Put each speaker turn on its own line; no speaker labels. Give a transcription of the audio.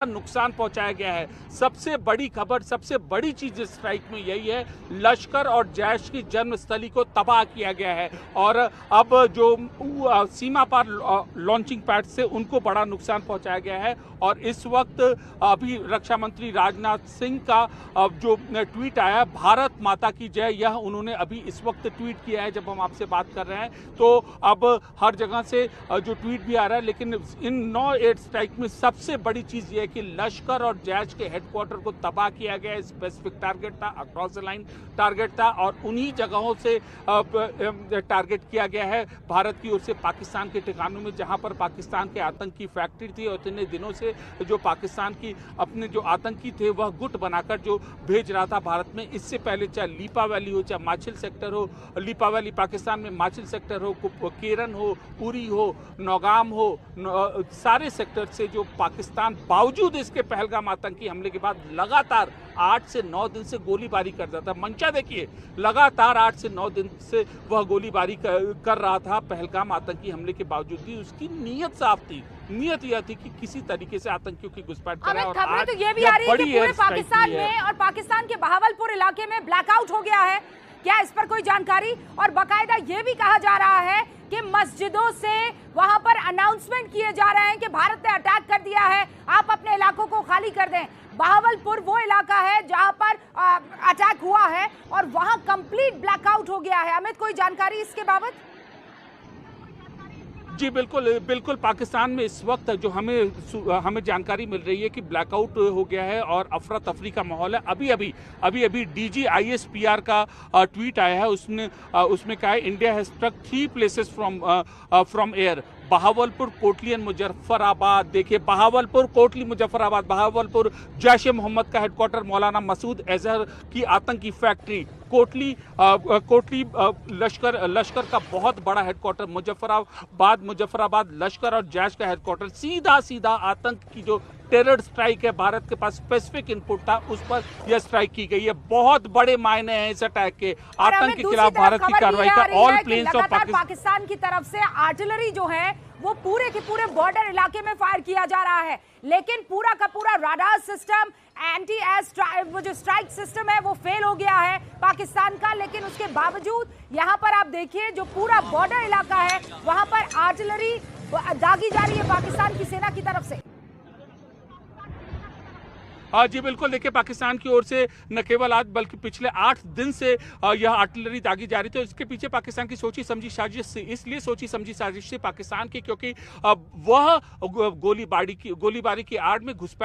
नुकसान पहुंचाया गया है। सबसे बड़ी खबर, सबसे बड़ी चीज इस स्ट्राइक में यही है, लश्कर और जैश की जन्मस्थली को तबाह किया गया है और अब जो सीमा पार लॉन्चिंग पैड से उनको बड़ा नुकसान पहुंचाया गया है। और इस वक्त अभी रक्षा मंत्री राजनाथ सिंह का जो ट्वीट आया, भारत माता की जय, यह उन्होंने अभी इस वक्त ट्वीट किया है जब हम आपसे बात कर रहे हैं। तो अब हर जगह से जो ट्वीट भी आ रहा है, लेकिन इन 9 एयर स्ट्राइक में सबसे बड़ी चीज यह है कि लश्कर और जैश के हेडक्वार्टर को तबाह किया गया। स्पेसिफिक टारगेट था, अक्रॉस द लाइन टारगेट था और उन्हीं जगहों से टारगेट किया गया है भारत की ओर से पाकिस्तान के ठिकानों में, जहां पर पाकिस्तान के आतंकी फैक्ट्री थी और इतने दिनों से जो पाकिस्तान की अपने जो आतंकी थे वह गुट बनाकर जो भेज रहा था भारत में। इससे पहले चाहे लीपा वैली हो, चाहे माछिल सेक्टर हो, लीपा वैली पाकिस्तान में, माछिल सेक्टर हो, केरन हो, उरी हो, नौगाम हो, सारे सेक्टर से जो पाकिस्तान बावजूद इसके पहलगाम आतंकी हमले के बाद लगातार 8 से 9 दिन से गोलीबारी कर रहा था। मंशा देखिए, लगातार 8 से 9 दिन से वह गोलीबारी कर रहा था पहलगाम आतंकी हमले के बावजूद भी। उसकी नीयत साफ थी, नीयत यह थी कि किसी तरीके से आतंकियों की घुसपैठ करे। और
खबरें तो ये भी आ रही है कि पूरे पाकिस्तान में और पाकिस्तान के बहावलपुर इलाके में ब्लैकआउट हो गया है, क्या इस पर कोई जानकारी? और बाकायदा ये भी कहा जा रहा है कि मस्जिदों से वहां पर अनाउंसमेंट किए जा रहे हैं कि भारत ने अटैक कर दिया है, आप अपने इलाकों को खाली कर दें। बहावलपुर वो इलाका है जहां पर अटैक हुआ है और वहां कंप्लीट ब्लैकआउट हो गया है। अमित, कोई जानकारी इसके बाबत?
जी बिल्कुल बिल्कुल, पाकिस्तान में इस वक्त जो हमें जानकारी मिल रही है कि ब्लैकआउट हो गया है और अफरा तफरी का माहौल है। अभी डीजी ISPR का ट्वीट आया है, उसमें कहा है India has struck 3 places from air, Bahawalpur, Kotli and Muzaffarabad. देखिए, बहावलपुर, कोटली, मुजफ्फराबाद। बहावलपुर जैश ए मोहम्मद का हेडक्वार्टर, मौलाना मसूद अजहर की आतंकी फैक्ट्री। कोटली लश्कर का बहुत बड़ा हेडक्वार्टर। मुजफ्फराबाद लश्कर और जैश का हेडक्वार्टर। सीधा आतंक की जो टेरर स्ट्राइक है, भारत के पास स्पेसिफिक इनपुट था, उस पर यह स्ट्राइक की गई है। बहुत बड़े मायने हैं इस अटैक के। आतंक के खिलाफ भारत की कार्रवाई का ऑल प्लेन्स ऑफ
पाकिस्तान की तरफ से आर्टिलरी जो है वो पूरे के पूरे बॉर्डर इलाके में फायर किया जा रहा है, लेकिन पूरा का पूरा राडार सिस्टम, एंटी एयर वो जो स्ट्राइक सिस्टम है वो फेल हो गया है पाकिस्तान का। लेकिन उसके बावजूद यहाँ पर आप देखिए जो पूरा बॉर्डर इलाका है वहां पर आर्टिलरी दागी जा रही है पाकिस्तान की सेना की तरफ से।
हाँ जी बिल्कुल, देखिए पाकिस्तान की ओर से न केवल आज बल्कि पिछले 8 दिन से यह आर्टिलरी दागी जा रही थी। इसके पीछे पाकिस्तान की सोची समझी साजिश से, इसलिए सोची समझी साजिश थी पाकिस्तान की, क्योंकि वह गोलीबारी की आड़ में घुसपैठ